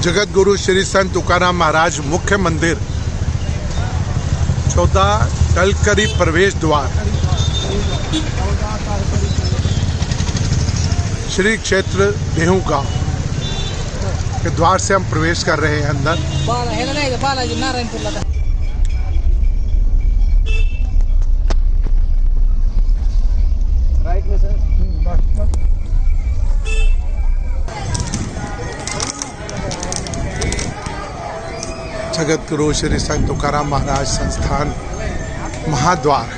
जगत गुरु श्री संत तुकाराम महाराज मुख्य मंदिर 14 कलकरी प्रवेश द्वार श्री क्षेत्र देहू गांव के द्वार से हम प्रवेश कर रहे हैं अंदर। राइट में सर। जगत गुरु श्री संत तुकाराम महाराज संस्थान महाद्वार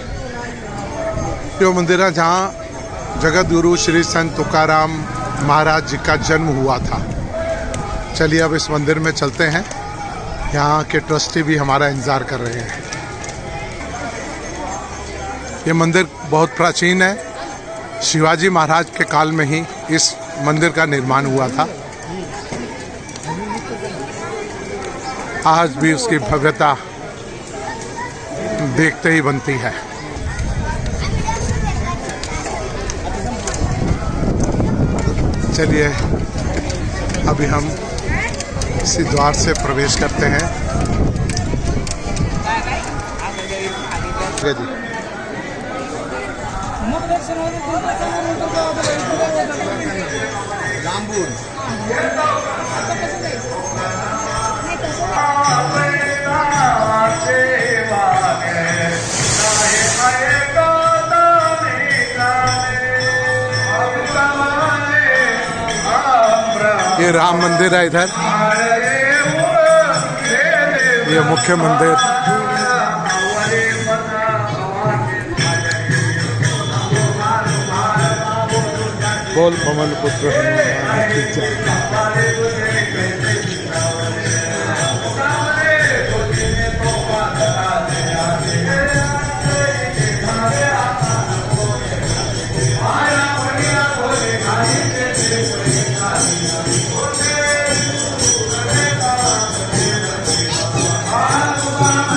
जो मंदिर है जहाँ जगत गुरु श्री संत तुकाराम महाराज जी का जन्म हुआ था। चलिए अब इस मंदिर में चलते हैं। यहाँ के ट्रस्टी भी हमारा इंतजार कर रहे हैं। ये मंदिर बहुत प्राचीन है। शिवाजी महाराज के काल में ही इस मंदिर का निर्माण हुआ था। आज भी उसकी भव्यता देखते ही बनती है। चलिए अभी हम इसी द्वार से प्रवेश करते हैं। ये राम मंदिर है इधर, ये मुख्य मंदिर। बोल पवन पुत्र हनुमान की जय।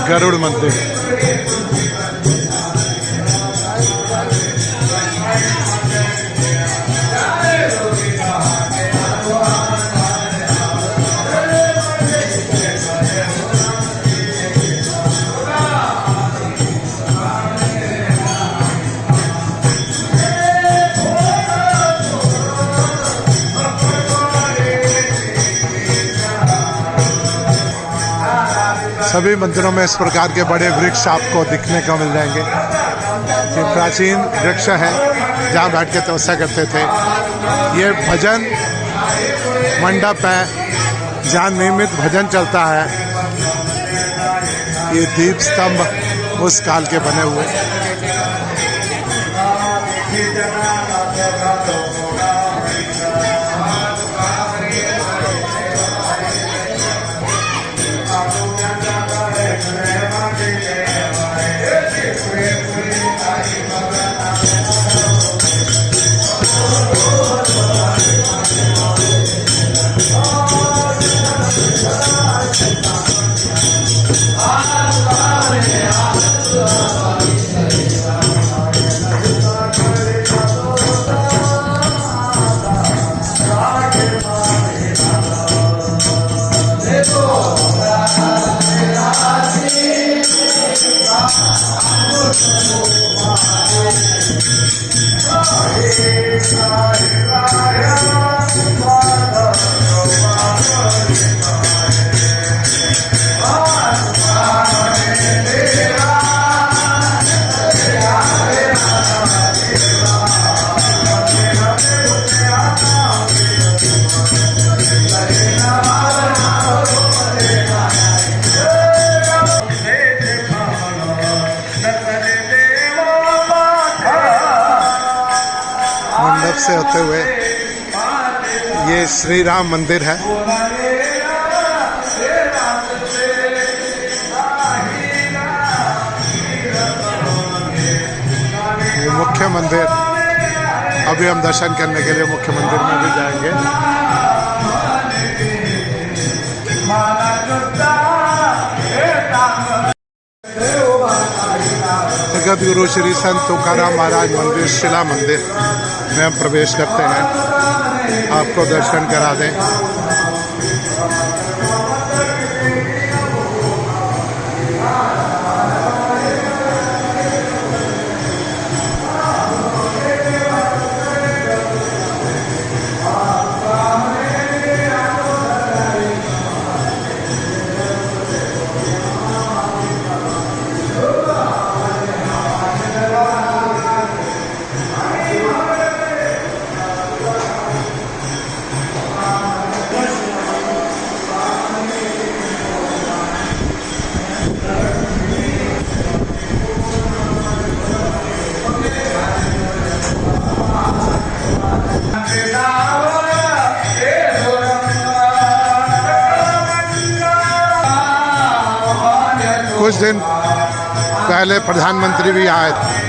गरुड़ मंदिर। सभी मंदिरों में इस प्रकार के बड़े वृक्ष आपको दिखने को मिल जाएंगे। ये प्राचीन वृक्ष है जहाँ बैठ के तपस्या करते थे। ये भजन मंडप है जहाँ नियमित भजन चलता है। ये दीप स्तंभ उस काल के बने हुए। मंडप से होते हुए ये श्री राम मंदिर है। ये मुख्य मंदिर। अभी हम दर्शन करने के लिए मुख्य मंदिर में भी जाएंगे। जगत गुरु श्री संत तुकाराम महाराज मंदिर शिला मंदिर में हम प्रवेश करते हैं। आपको दर्शन करा दें। दिन पहले प्रधानमंत्री भी आए थे।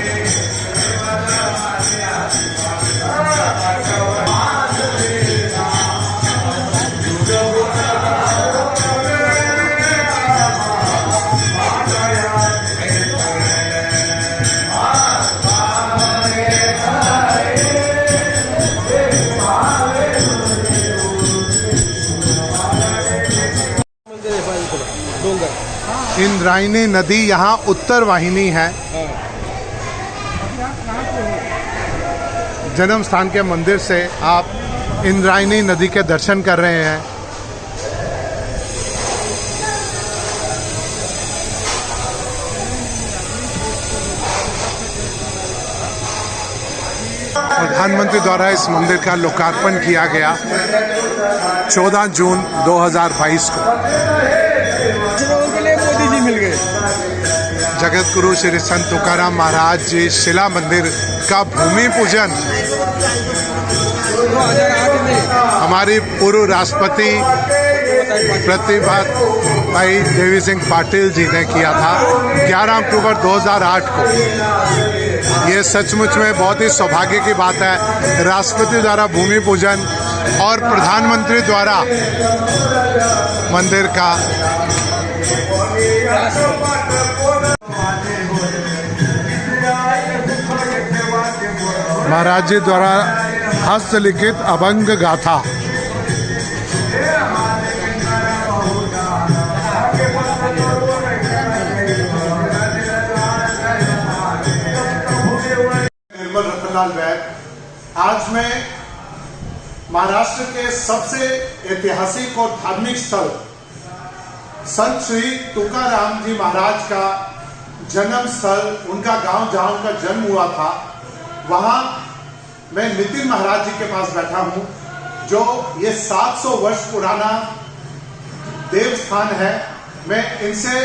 इंद्रायणी नदी यहाँ उत्तर वाहिनी है। जन्म स्थान के मंदिर से आप इंद्रायणी नदी के दर्शन कर रहे हैं। प्रधानमंत्री द्वारा इस मंदिर का लोकार्पण किया गया 14 जून 2022 को। मोदी जी मिल गए। जगत गुरु श्री संत तुकाराम महाराज जी शिला मंदिर का भूमि पूजन हमारी पूर्व राष्ट्रपति प्रतिभा भाई देवी सिंह पाटिल जी ने किया था 11 अक्टूबर 2008 को। ये सचमुच में बहुत ही सौभाग्य की बात है, राष्ट्रपति द्वारा भूमि पूजन और प्रधानमंत्री द्वारा मंदिर का महाराज जी द्वारा हस्तलिखित अभंग गाथा। निर्मल रतनलाल वैद, आज मैं महाराष्ट्र के सबसे ऐतिहासिक और धार्मिक स्थल संत श्री तुकाराम जी महाराज का जन्म स्थल, उनका गांव जहां उनका जन्म हुआ था, वहां मैं नितिन महाराज जी के पास बैठा हूं, जो ये 700 वर्ष पुराना देव स्थान है। मैं इनसे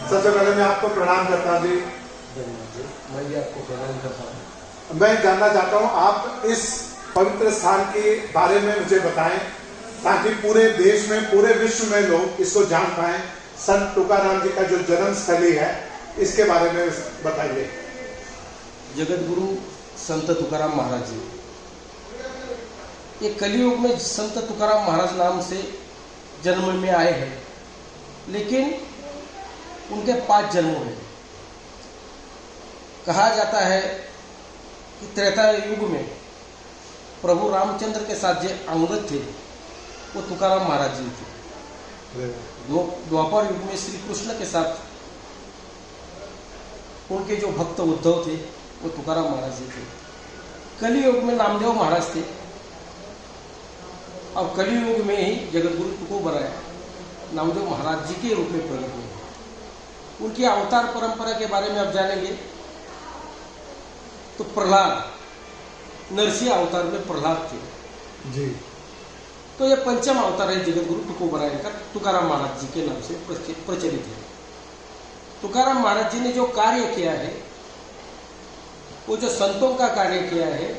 सबसे पहले मैं आपको प्रणाम करता हूं जी। मैं भी आपको प्रणाम करता हूं। मैं जानना चाहता हूं आप इस पवित्र स्थान के बारे में मुझे बताएं, ताकि पूरे देश में, पूरे विश्व में लोग इसको जान पाएं। संत तुकाराम जी का जो जन्म स्थली है, इसके बारे में बताइए। जगत गुरु संत तुकाराम महाराज जी, ये कलियुग में संत तुकाराम महाराज नाम से जन्म में आए हैं, लेकिन उनके 5 जन्म हैं। कहा जाता है कि त्रेता युग में प्रभु रामचंद्र के साथ जो अंगद थे वो तुकाराम महाराज जी थे। द्वापर युग में श्री कृष्ण के साथ उनके जो भक्त उद्धव थे वो तुकाराम महाराज जी थे। कलियुग में नामदेव महाराज थे, और कलियुग में ही जगत गुरु तुकोबर आया नामदेव महाराज जी के रूप में प्रकट हुए। उनकी अवतार परंपरा के बारे में आप जानेंगे तो प्रहलाद, नरसिंह अवतार में प्रहलाद थे जी। तो ये पंचम अवतार है जगत गुरु तुकोबर का, तुकाराम महाराज जी के नाम से प्रचलित है। तुकाराम महाराज जी ने जो कार्य किया है, वो जो संतों का कार्य किया है,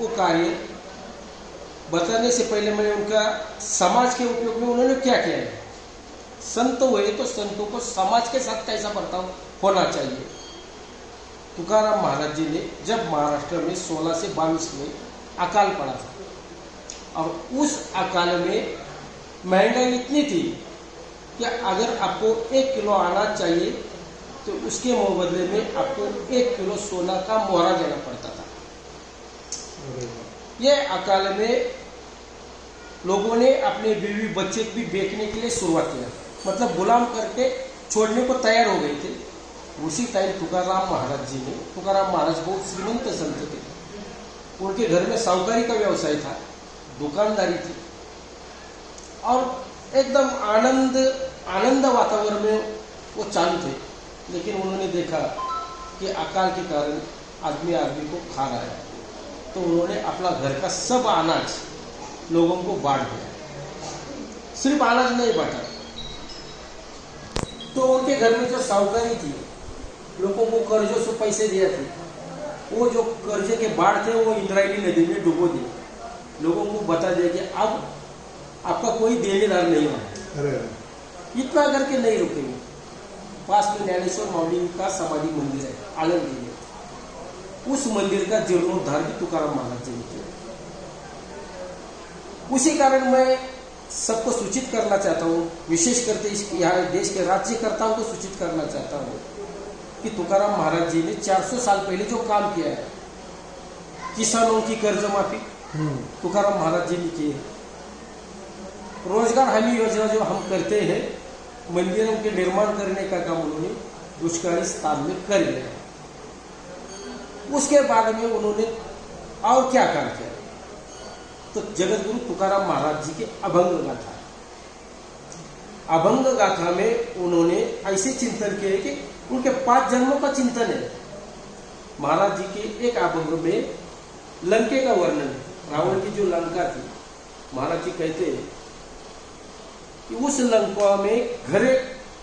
वो कार्य बताने से पहले मैं उनका समाज के उपयोग में उन्होंने क्या किया है। संत हुए तो संतों को समाज के साथ कैसा बर्ताव होना चाहिए। तुकाराम महाराज जी ने जब महाराष्ट्र में 16 से 22 में अकाल पड़ा था, और उस अकाल में महंगाई इतनी थी कि अगर आपको 1 किलो अनाज चाहिए तो उसके मुबदले में आपको 1 किलो सोना का मोहरा देना पड़ता था। यह अकाल में लोगों ने अपने बीवी बच्चे भी बेचने के लिए शुरुआत किया, मतलब गुलाम करके छोड़ने को तैयार हो गए थे। उसी टाइम तुकाराम महाराज जी ने, तुकाराम महाराज बहुत श्रीमंत संत थे, उनके घर में साहूकारी का व्यवसाय था, दुकानदारी थी, और एकदम आनंद वातावरण में वो चालू थे। लेकिन उन्होंने देखा कि अकाल के कारण आदमी को खा रहा है, तो उन्होंने अपना घर का सब अनाज लोगों को बांट दिया। सिर्फ अनाज नहीं बांटा, तो उनके घर में जो साहूकारी थी, लोगों को कर्जों से पैसे दिए थे, वो जो कर्जे के बाढ़ थे वो इंद्रायणी नदी में डुबो दिए। लोगों को बता दिया कि अब आपका कोई देनेदार नहीं है, इतना करके नहीं रुकेंगे। पास में ज्ञानेश्वर माऊली का समाधि मंदिर है आनंदी में। उस मंदिर का जीर्णोद्धार भी तुकाराम महाराज जी ने किया। उसी कारण मैं सबको सूचित करना चाहता हूँ, विशेष करके इस यहाँ देश के राज्यकर्ताओं को सूचित करना चाहता हूँ कि तुकाराम महाराज जी ने 400 साल पहले जो काम किया है, किसानों की कर्ज माफी तुकाराम महाराज जी ने की है। रोजगार हमी योजना जो हम करते हैं, मंदिरों के निर्माण करने का काम उन्होंने दुष्काली स्थान में कर लिया। उसके बाद में उन्होंने और क्या काम किया, तो जगत गुरु तुकाराम महाराज जी के अभंग गाथा, अभंग गाथा में उन्होंने ऐसे चिंतन किए कि उनके 5 जन्मों का चिंतन है। महाराज जी के एक अभंग में लंके का वर्णन है, रावण की जो लंका थी। महाराज जी कहते हैं कि उस लंका में घरे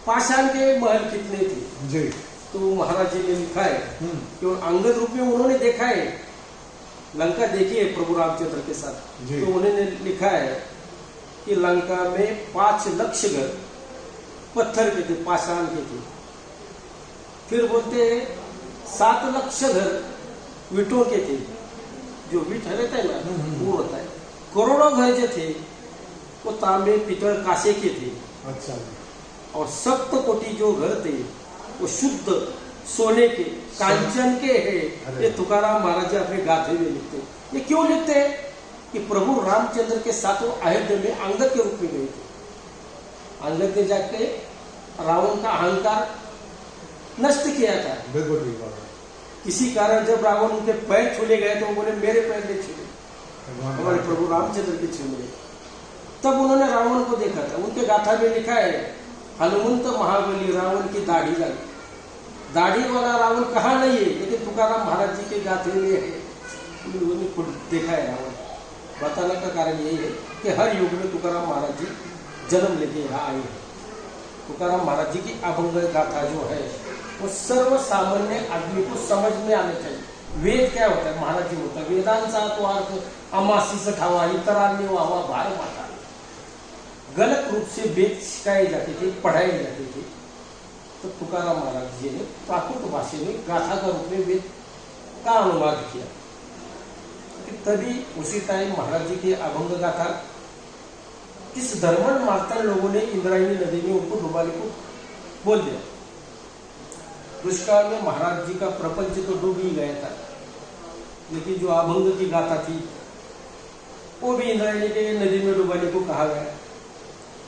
पाषाण के महल कितने थे जी। तो महाराज जी ने लिखा है कि अंगद रूप में उन्होंने देखा है, लंका देखी है प्रभु रामचंद्र के साथ। तो उन्होंने लिखा है कि लंका में 5 लाख घर पत्थर के थे, पाषाण के थे। फिर बोलते हैं 7 लाख घर विटों के थे, जो विट रहता है ना वो होता है। करोड़ों घर जो थे वो तांबे पीतल कांसे के थे। अच्छा। और 7 कोटि जो घर थे वो शुद्ध सोने के कांचन के हैं। ये तुकाराम महाराज जी अपने गाथे में लिखते हैं। ये क्यों लिखते हैं कि प्रभु रामचंद्र के साथ वो अयोध्या में अंगद के रूप में गए थे। अंगद ने जाके रावण का अहंकार नष्ट किया था। बिल्कुल ठीक बात है। इसी कारण जब रावण उनके पैर छूले गए तो वो बोले मेरे पैर नहीं छूले, हमारे प्रभु रामचंद्र के छूले। तब उन्होंने रावण को देखा था। उनके गाथा में लिखा है हनुमंत महाबली रावण की दाढ़ी लगी। दाढ़ी वाला रावण कहाँ नहीं है, लेकिन तुकाराम महाराज जी के गाथे में है। उन्होंने खुद देखा है रावण। बताने का कारण यही है कि हर युग में तुकाराम महाराज जी जन्म लेके यहाँ आए हैं। तुकाराम महाराज जी की अभंग गाथा जो है वो सर्व सामान्य आदमी को समझ में आने चाहिए। वेद क्या होता है, महाराज जी होता है वेदांचा तो अर्थ अमासी से खावा इतरांनी वावा भार माता। गलत रूप से वेद सिखाए जाते थे, पढ़ाए जाते थे। तो तुकाराम महाराज जी ने प्राकृत भाषा में गाथा का रूप में वेद का अनुवाद किया। तभी उसी टाइम महाराज जी की अभंग गाथा इस धर्मन मार्तन लोगों ने इंद्रायणी नदी में उनको डुबाने को बोल दिया। दुष्काल में महाराज जी का प्रपंच तो डूब ही गया था, लेकिन जो अभंग की गाथा थी वो भी इंद्रायणी के नदी में डुबाने को कहा गया।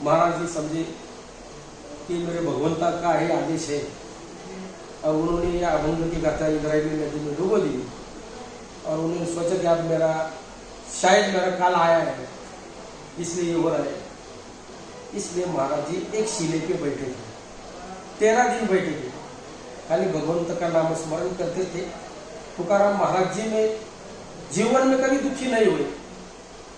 महाराज जी समझे कि मेरे भगवंता का ही आदेश है, और उन्होंने यह अभंग की गाथा इंद्रायणी नदी में डुबो दी। और उन्होंने सोचा कि अब शायद मेरा काल आया है, इसलिए ये हो रहा है। इसलिए महाराज जी एक शिले पे बैठे थे, 13 दिन बैठे थे, खाली भगवंत का नाम स्मरण करते थे। तुकाराम महाराज जी में जीवन में कभी दुखी नहीं हुए,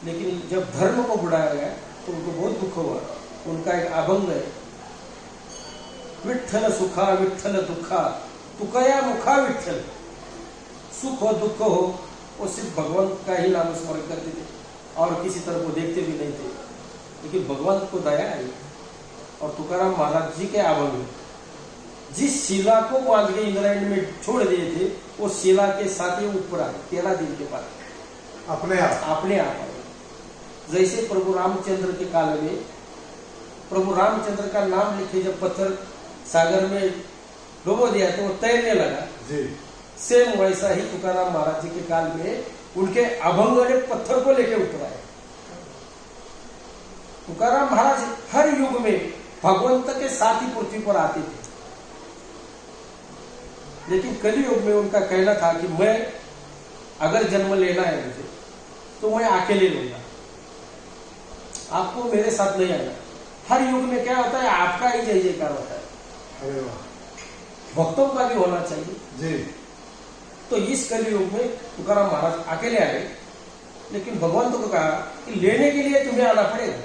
लेकिन जब धर्म को बुढ़ाया गया तो उनको बहुत दुख हुआ। उनका एक अभंग है, विठ्ठल सुखा विठ्ठल दुखा तुकया मुखा विठ्ठल। सुख हो दुख हो वो सिर्फ भगवंत का ही नाम स्मरण करते थे और किसी तरह को देखते भी नहीं थे, लेकिन भगवंत को दया आई। और तुकाराम महाराज जी के अभंग जिस शिला को वो आज के इंद्रायणी में छोड़ दिए थे, वो शिला के साथ ही ऊपर आए 13 दिन के बाद अपने आप आए। जैसे प्रभु रामचंद्र के काल में प्रभु रामचंद्र का नाम लिखे जब पत्थर सागर में डुबो दिया तो वो तैरने लगा जी। सेम वैसा ही तुकाराम महाराज जी के काल में उनके अभंग ने पत्थर को लेके उतराए। तुकाराम महाराज हर युग में भगवंत के साथ ही पृथ्वी पर आते थे, लेकिन कलियुग में उनका कहना था कि मैं अगर जन्म लेना है मुझे तो मैं अकेले लूंगा, आपको मेरे साथ नहीं आना। हर युग में क्या होता है, आपका ही जय जयकार होता है, भक्तों का भी होना चाहिए जी। तो इस कलियुग में तुकाराम महाराज अकेले आए, लेकिन भगवंत को कहा कि लेने के लिए तुम्हें आना पड़ेगा।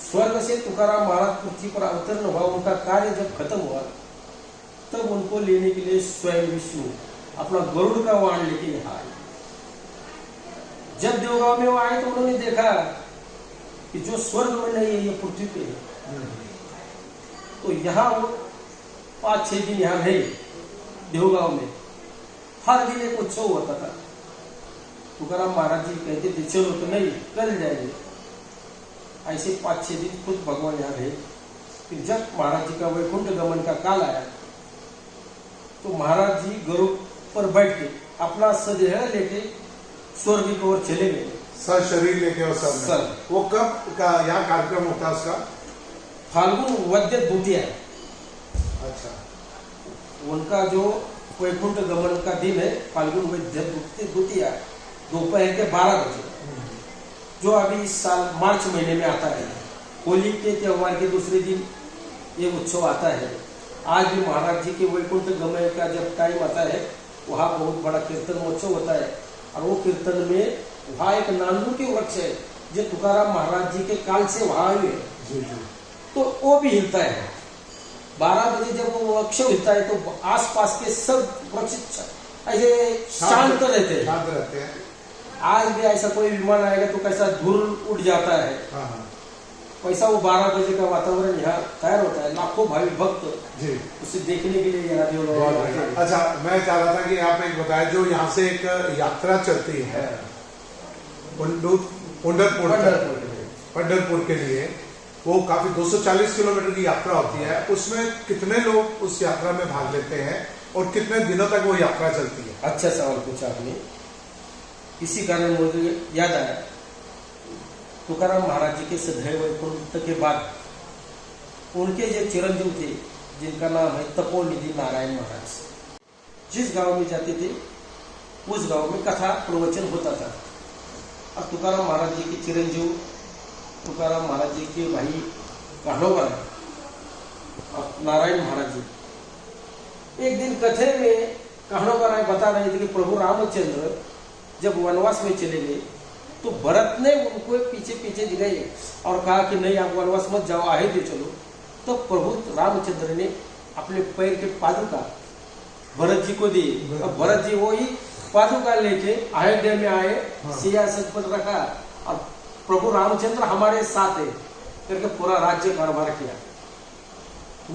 स्वर्ग से तुकाराम महाराज पृथ्वी पर अवतरण हुआ, उनका कार्य जब खत्म हुआ तब उनको लेने के लिए स्वयं विष्णु अपना गरुड़ का वाहन लेके यहाँ आए। जब देवगांव में वो आए तो उन्होंने देखा कि जो स्वर्ग में नहीं है ये पृथ्वी पे है। तो यहाँ वो 5-6 दिन यहाँ रहे देहू गांव में। हर दिन एक उत्सव होता था। तुकाराम महाराज जी कहते थे चलो तो नहीं कल जाएंगे। ऐसे 5-6 दिन खुद भगवान यहाँ रहे। फिर जब महाराज जी का वैकुंठ गमन का काल आया तो महाराज जी गरुड़ पर बैठ के अपना सदेह लेके स्वर्ग की ओर चले गए। सर शरीर लेके और सर वो कब का यहाँ कार्यक्रम होता है उसका? फाल्गुन वद्य द्वितीया। अच्छा। उनका जो वैकुंठ गमन का दिन है फाल्गुन वद्य द्वितीया दोपहर के 12 बजे, जो अभी इस साल मार्च महीने में आता है। होली के त्योहार के दूसरे दिन ये उत्सव आता है। आज भी महाराज जी के वैकुंठ गमन का जब टाइम आता है वहाँ बहुत बड़ा कीर्तन महोत्सव होता है। और वो कीर्तन में वहाँ एक नांदू के वृक्ष है जो तुकाराम महाराज जी के काल से वहाँ हुए जी। तो वो भी हिलता है। 12 बजे जब वो वृक्ष हिलता है तो आसपास के सब वृक्ष ऐसे शांत रहते हैं। आज भी ऐसा कोई विमान आएगा तो कैसा धूल उड़ जाता है। वैसा वो 12 बजे का वातावरण यहाँ तैयार होता है। लाखों भावी भक्त जी उसे देखने के लिए यहाँ लोग। अच्छा, मैं चाह रहा था कि आप एक बताएं, जो यहाँ से एक यात्रा चलती है पंढरपुर के लिए, वो काफी 240 किलोमीटर की यात्रा होती है। उसमें कितने लोग उस यात्रा में भाग लेते हैं और कितने दिनों तक वो यात्रा चलती है? अच्छा सवाल पूछा आपने। इसी कारण मुझे याद आया तुकाराम महाराज जी के सदैव वैकुंठ के बाद उनके जो चिरंजीव थे जिनका नाम है तपोनिधि नारायण महाराज, जिस गांव में जाते थे उस गांव में कथा प्रवचन होता था। और तुकाराम महाराज जी के चिरंजीव तुकाराम महाराज जी के भाई कान्होबा और नारायण महाराज जी एक दिन कथे में कान्होबा राय बता रहे थे कि प्रभु रामचंद्र जब वनवास में चले गए तो भरत ने उनको पीछे पीछे गए और कहा कि नहीं आप वनवास मत जाओ, अयोध्या चलो। तो प्रभु रामचंद्र ने अपने पैर के पादुका भरत जी को दिए और भरत जी वो ही पादुका लेके अयोध्या में आए। सिंहासन पर रखा और प्रभु रामचंद्र हमारे साथ है करके पूरा राज्य कारोबार किया।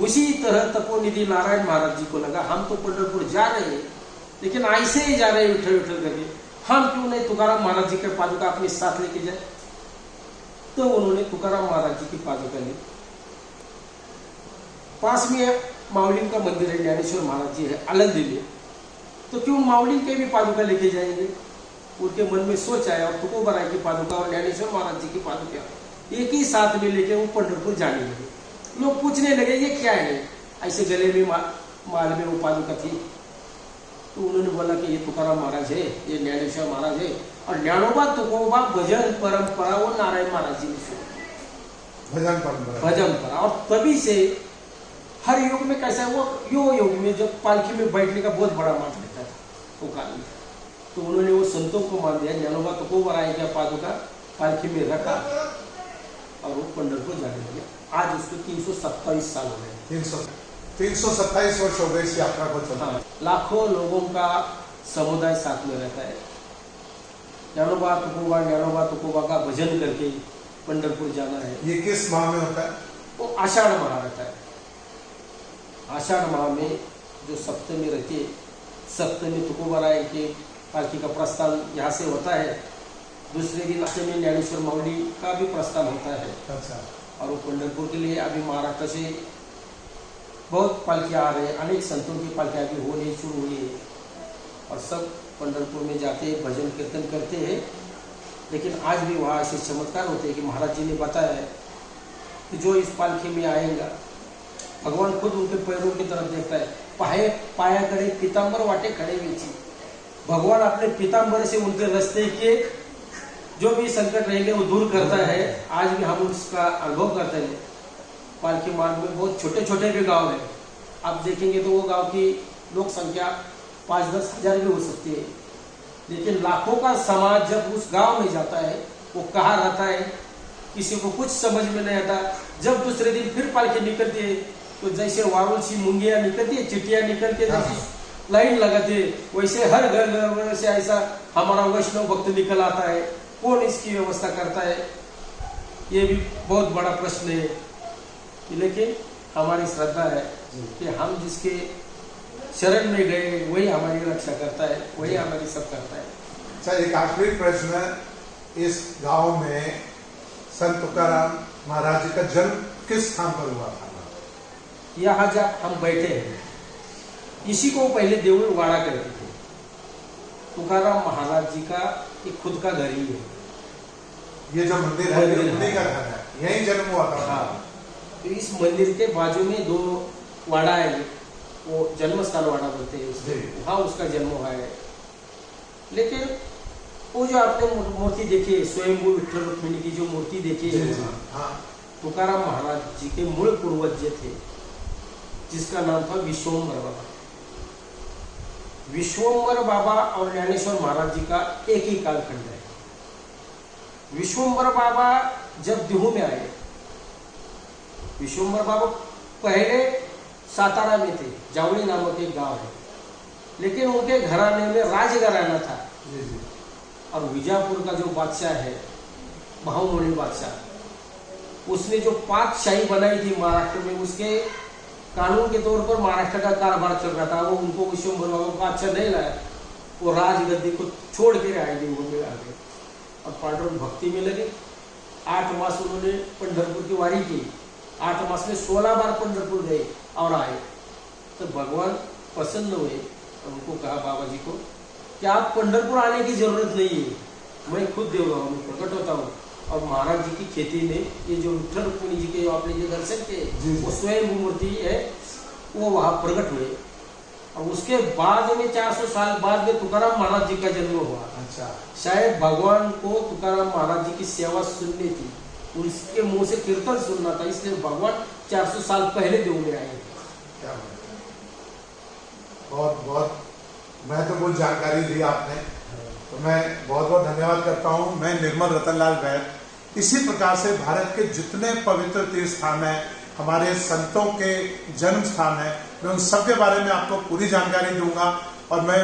उसी तरह तपोनिधि नारायण महाराज जी को लगा हम तो पंढरपुर जा रहे हैं लेकिन ऐसे ही जा रहे हैं उठल उठल करके, हम क्यों नहीं तुकाराम महाराज जी के पादुका अपने साथ लेके जाए। तो उन्होंने तुकाराम महाराज जी की पादुका ली। पास में मावलिंग का मंदिर है, ज्ञानेश्वर महाराज जी है आलंदी में, तो क्यों मावलिंग के भी पादुका लेके जाएंगे। उनके मन में सोच आया और तुकोबा राय की पादुका और ज्ञानेश्वर महाराज जी की पादुका एक ही साथ में लेके वो पंढरपुर जाने लगे। लोग पूछने लगे ये क्या है, ऐसे गले में माल में वो पादुका थी। तो उन्होंने बोला कि ये तुकाराम महाराज है, ये ज्ञानेश्वर महाराज है। और ज्ञानोबा तुकोबा भजन परंपरा वो नारायण महाराज जी ने शुरू भजन परंपरा। और तभी से हर युग में कैसा वो युग में जब पालकी में बैठने का बहुत बड़ा मान रहता था वो काल में, तो उन्होंने वो संतों को मान दिया। ज्ञानोबा तुकोबा राय का पादुका पालकी में रखा और वो पंढरपुर जाने लगे। आज उसको 327 साल हो गए। 327 वर्ष हो गए इस यात्रा को चलते। हाँ, लाखों लोगों का समुदाय साथ में रहता है। ज्ञानोबा तुकोबा का भजन करके पंढरपुर जाना है। ये किस माह में होता है? वो आषाढ़ माह रहता है। आषाढ़ माह में जो सप्तमी रहती है, सप्तमी तुकोबा राय के पालकी का प्रस्थान यहाँ से होता है। दूसरे दिन अष्टमी ज्ञानेश्वर मावली का भी प्रस्थान होता है। अच्छा। और वो पंढरपुर के लिए अभी महाराष्ट्र से बहुत पालकियाँ आ रहे हैं, अनेक संतों की पालकियाँ भी होने शुरू हुई है और सब पंढरपुर में जाते हैं, भजन कीर्तन करते हैं। लेकिन आज भी वहाँ ऐसे चमत्कार होते हैं कि महाराज जी ने बताया है कि जो इस पालकी में आएगा भगवान खुद उनके पैरों की तरफ देखता है। पाया करे पीताम्बर वाटे खड़े बेची, भगवान अपने पीताम्बर से उनके रास्ते के जो भी संकट रहेंगे वो दूर करता है। आज भी हम उसका अनुभव करते हैं। पालकी मार्ग में बहुत छोटे छोटे भी गांव हैं, आप देखेंगे तो वो गांव की लोक संख्या 5-10 हजार भी हो सकती है। लेकिन लाखों का समाज जब उस गांव में जाता है वो कहाँ रहता है किसी को कुछ समझ में नहीं आता। जब दूसरे दिन फिर पालकी निकलती है तो जैसे वारुल सी मुंगिया निकलती है, चिटिया निकल के जैसे लाइन लगाते वैसे हर घर से ऐसा हमारा वैष्णव भक्त निकल आता है। कौन इसकी व्यवस्था करता है, ये भी बहुत बड़ा प्रश्न है। लेकिन हमारी श्रद्धा है कि हम जिसके शरण में गए वही हमारी रक्षा करता है, वही हमारी सब करता है। अच्छा, एक आखिरी प्रश्न, इस गांव में संत तुकाराम महाराज जी का जन्म किस स्थान पर हुआ था? यहाँ जब हम बैठे हैं, इसी को पहले देवल वाड़ा कहते थे। तुकाराम महाराज जी का एक खुद का घर ही है। ये जो मंदिर है ये उन्हीं का घर है, यहीं जन्म हुआ था। हाँ, तो इस मंदिर के बाजू में 2 वाड़ा है, वो जन्म स्थान वाड़ा बोलते हैं उसको, वहाँ उसका जन्म हुआ है। लेकिन वो जो आपने मूर्ति देखी है, स्वयंभू विठ्ठल रुक्मिणी की जो मूर्ति देखी है, तुकाराम महाराज जी के मूल पूर्वज थे, जिसका नाम था विश्वम्भर बाबा। विश्वम्भर बाबा और ज्ञानेश्वर महाराज जी का एक ही कालखंड है। विश्वम्भर बाबा जब देहू में आए, विश्वम्भर बाबा पहले सातारा में थे, जावली नामक एक गांव है, लेकिन उनके घराने में राजघराना था। और विजापुर का जो बादशाह है, महामणि बादशाह, उसने जो 5 शाही बनाई थी महाराष्ट्र में, उसके कानून के तौर पर महाराष्ट्र का कारोबार चल रहा था। वो उनको विश्वम्भर बाबा को अच्छा नहीं लाया, वो राजगद्दी को छोड़ के आए देवू में आ गए और पांडुरंग भक्ति में लगे। 8 मास उन्होंने पंढरपुर की वारी की, 8 मास में 16 बार पंढरपुर गए और आए। तो भगवान प्रसन्न हुए और उनको कहा बाबा जी को कि आप पंढरपुर आने की जरूरत नहीं है, मैं खुद देवगांव में प्रकट होता हूँ। और महाराज जी की खेती में ये जो विठ्ठल रुक्मिणी जी के आपने जो दर्शन किए, वो स्वयं मूर्ति है, वो वहाँ प्रकट हुए। और उसके बाद में 400 साल बाद में तुकाराम महाराज जी का जन्म हुआ। अच्छा, शायद भगवान को तुकाराम महाराज जी की सेवा सुननी थी, उसके मुंह से कीर्तन सुनना था, इसलिए भगवान 400 साल पहले देव में आए। क्या बहुत बहुत महत्वपूर्ण जानकारी दी आपने, तो मैं बहुत बहुत धन्यवाद करता हूँ। मैं निर्मल रतनलाल बैद। इसी प्रकार से भारत के जितने पवित्र तीर्थ स्थान हैं, हमारे संतों के जन्म स्थान है, मैं उन सब के बारे में आपको पूरी जानकारी दूंगा। और मैं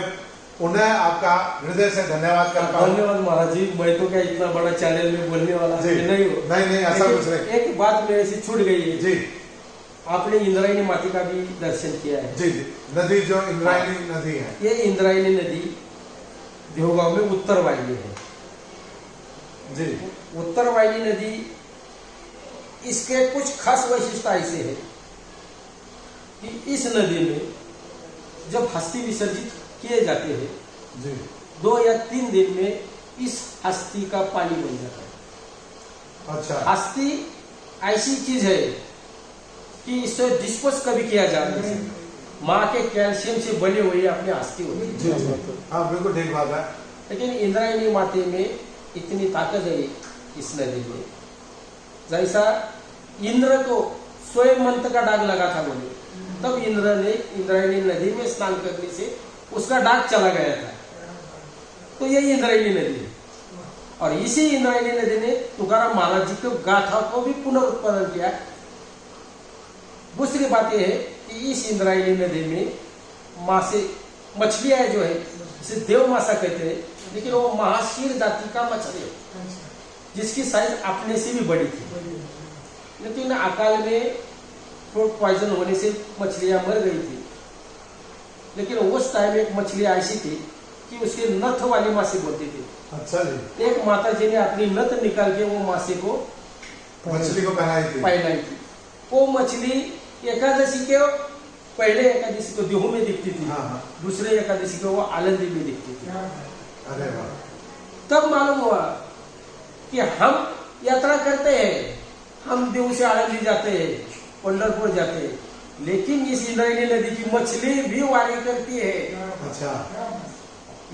उन्हें आपका हृदय से धन्यवाद करता हूँ। धन्यवाद महाराज जी, मैं तो क्या इतना बड़ा चैनल में बोलने वाला नहीं हूँ। नहीं, ऐसा कुछ नहीं। एक बात मेरे से छूट गई है जी, आपने इंद्रायणी माता का भी दर्शन किया है। जी, नदी जो इंद्रायणी नदी है, ये इंद्रायणी नदी देवगांव में उत्तर वाहिनी है। जी, उत्तर वाहिनी नदी, इसके कुछ खास वैशिष्टता ऐसे है कि इस नदी में जब हस्ती विसर्जित किए जाते हैं, जी, 2 या 3 दिन में इस हस्ती का पानी बन जाता है। अच्छा, हस्ती ऐसी चीज है कि इसे डिस्पोज कभी किया जा नहीं सकता। माँ के कैल्शियम से बनी हुई अपनी हस्ती होती है। हाँ, बिल्कुल ठीक बात है। लेकिन इंद्रायणी माते में इतनी ताकत है इस नदी में, जैसा इंद्र को स्वयं मंत्र का दाग लगा था बोले, तब इंद्र ने इंद्रायणी नदी में स्नान करने से उसका दाग चला गया था। तो यही इंद्रायणी नदी है। और इसी इंद्रायणी नदी ने तुकाराम महाराज जी के गाथा को भी पुनरुत्पादन किया। दूसरी बात यह है कि इस इंद्रायणी नदी में मासे मछलियां जो है, इसे देव मासा कहते हैं, लेकिन वो महाशीर जाति का मछली है, जिसकी साइज अपने से भी बड़ी थी। लेकिन अकाल में फ्रूट पॉइजन होने से मछलियां मर गई थी। लेकिन उस टाइम एक मछली ऐसी थी कि उसके नथ वाली मासी बोलती थी। अच्छा जी। एक माता जी ने अपनी नथ निकाल के वो मासी को मछली को पहनाई थी। वो मछली एकादशी के पहले एकादशी को देहू में दिखती थी, दूसरे एकादशी को वो आलंदी में दिखती थी। अरे वाह। तब मालूम हुआ कि हम यात्रा करते हैं, हम देहू से आलंदी जाते हैं, पंढरपुर जाते हैं, लेकिन इस इंद्रायणी नदी की मछली भी वारी करती है। अच्छा।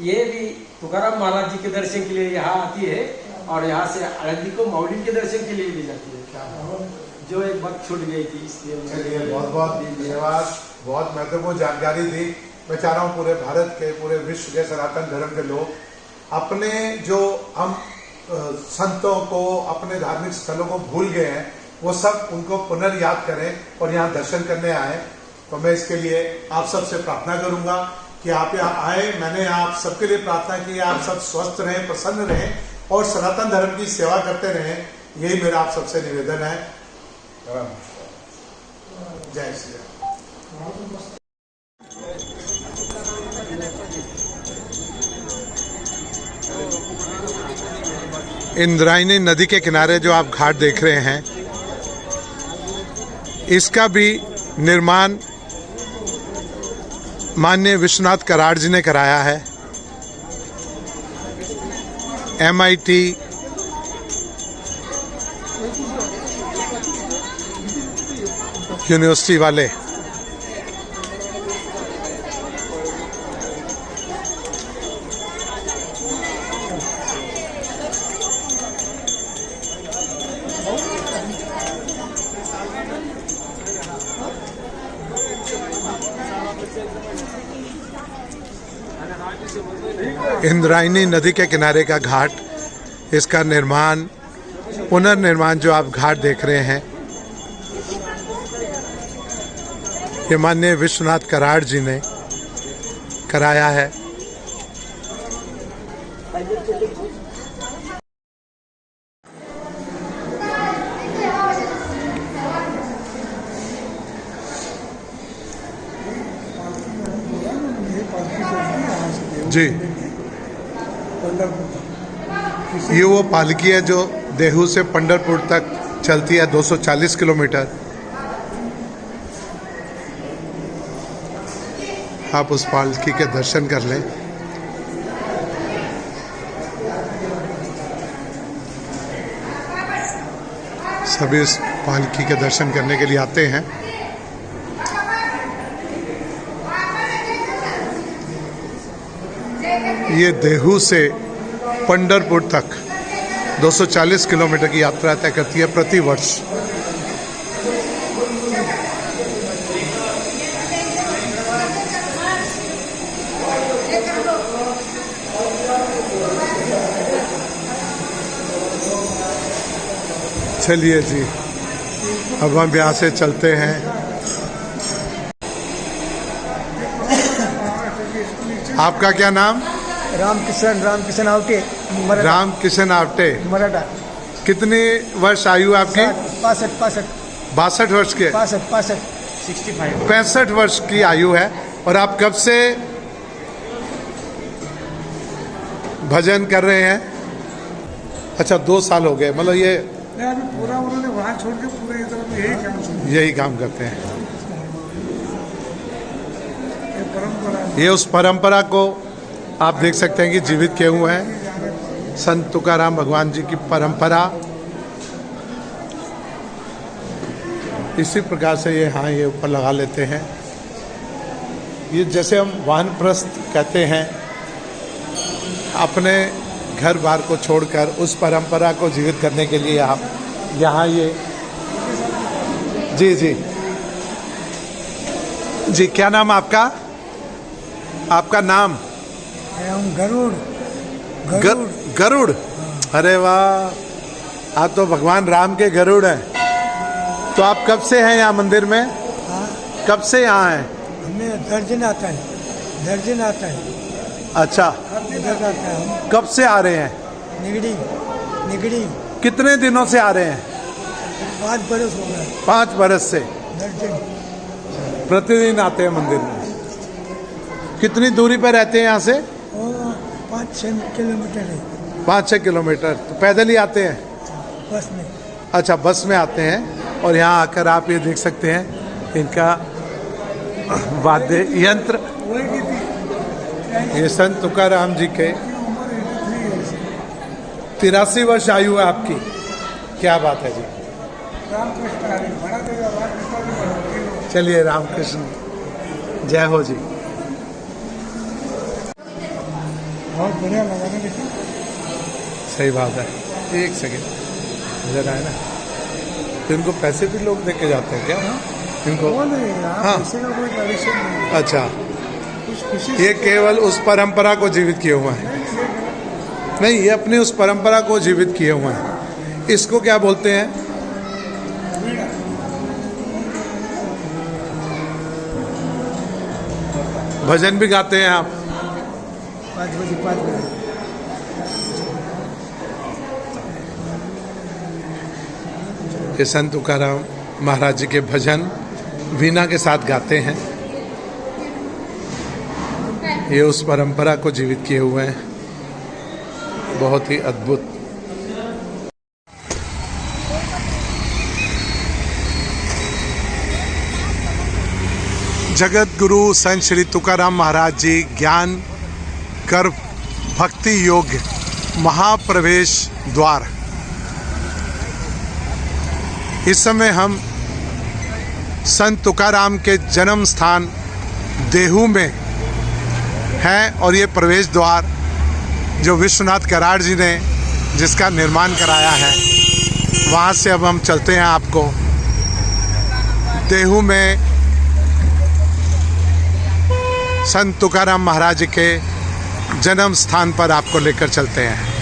ये भी तुकाराम महाराज जी के दर्शन के लिए यहाँ आती है और यहाँ से आलंदी को माउली के दर्शन के लिए भी जाती है। जो एक बात छूट गई थी, इसलिए चलिए बहुत बहुत धन्यवाद, बहुत महत्वपूर्ण जानकारी दी। मैं चाह रहा हूँ पूरे भारत के, पूरे विश्व के सनातन धर्म के लोग अपने जो हम संतों को, अपने धार्मिक स्थलों को भूल गए हैं, वो सब उनको पुनर्याद करें और यहाँ दर्शन करने आए। तो मैं इसके लिए आप सबसे प्रार्थना करूंगा कि आप यहाँ आए। मैंने आप सबके लिए प्रार्थना की, आप सब स्वस्थ रहें, प्रसन्न रहें और सनातन धर्म की सेवा करते रहें, यही मेरा आप सबसे निवेदन है। जय श्री राम। इंद्रायणी नदी के किनारे जो आप घाट देख रहे हैं, इसका भी निर्माण माननीय विश्वनाथ कराड़ जी ने कराया है। MIT यूनिवर्सिटी वाले। इंद्रायणी नदी के किनारे का घाट, इसका निर्माण, पुनर्निर्माण जो आप घाट देख रहे हैं, ये माननीय विश्वनाथ कराड़ जी ने कराया है। जी, ये वो पालकी है जो देहू से पंढरपुर तक चलती है, 240 किलोमीटर। आप उस पालकी के दर्शन कर लें। सभी इस पालकी के दर्शन करने के लिए आते हैं। ये देहू से पंढरपुर तक 240 किलोमीटर की यात्रा तय करती है प्रति वर्ष। चलिए जी, अब हम यहाँ से चलते हैं। आपका क्या नाम? रामकिशन आवटे। रामकिशन आवटे, मराठा। कितनी वर्ष आयु आपकी? 65 62 वर्ष के? 65 वर्ष की आयु है। और आप कब से भजन कर रहे हैं? अच्छा, 2 साल हो गए। मतलब ये अभी पूरा उन्होंने वहाँ छोड़ के पूरे इधर में यही काम करते हैं। परंपरा, ये उस परंपरा को आप देख सकते हैं कि जीवित किए हुए हैं। संत तुकाराम भगवान जी की परंपरा इसी प्रकार से ये ऊपर लगा लेते हैं। ये जैसे हम वानप्रस्थ कहते हैं, अपने घर बार को छोड़कर उस परंपरा को जीवित करने के लिए आप यहाँ ये। जी जी जी, क्या नाम आपका? आपका नाम? गरुड़। गरुड़। अरे वाह, आप तो भगवान राम के गरुड़ हैं। तो आप कब से हैं यहाँ मंदिर में? कब से यहाँ हैं? हमें दर्जन आता है। अच्छा, कब से आ रहे हैं? निगड़ी। कितने दिनों से आ रहे हैं? 5 बरस हो गए। 5 बरस से दर्जन। प्रतिदिन आते हैं मंदिर में। कितनी दूरी पर रहते हैं यहाँ से? 5-6 किलोमीटर है। 5-6 किलोमीटर। तो पैदल ही आते हैं? बस में। अच्छा, बस में आते हैं। और यहाँ आकर आप ये देख सकते हैं इनका वाद्य यंत्र। ये संत तुकाराम जी के 83 वर्ष आयु है आपकी। क्या बात है जी। चलिए, रामकृष्ण जय हो जी। बहुत बढ़िया लगा ना। देखिए, सही बात है। एक सेकेंड नजर आए ना, तो इनको पैसे भी लोग देके जाते हैं क्या? इनको हाँ, कोई कंडीशन नहीं। अच्छा, ये केवल उस परंपरा को जीवित किए हुए हैं। नहीं, ये अपनी उस परंपरा को जीवित किए हुए हैं। इसको क्या बोलते हैं? भजन भी गाते हैं आप? 5 बजे। ये संत तुकाराम महाराज जी के भजन वीणा के साथ गाते हैं। ये उस परंपरा को जीवित किए हुए हैं, बहुत ही अद्भुत। जगत गुरु संत श्री तुकाराम महाराज जी ज्ञान कर्म भक्ति योग्य महाप्रवेश द्वार। इस समय हम संत तुकाराम के जन्म स्थान देहू में हैं और ये प्रवेश द्वार जो विश्वनाथ कराड़ जी ने जिसका निर्माण कराया है, वहाँ से अब हम चलते हैं आपको देहू में संत तुकाराम महाराज के जन्म स्थान पर आपको लेकर चलते हैं।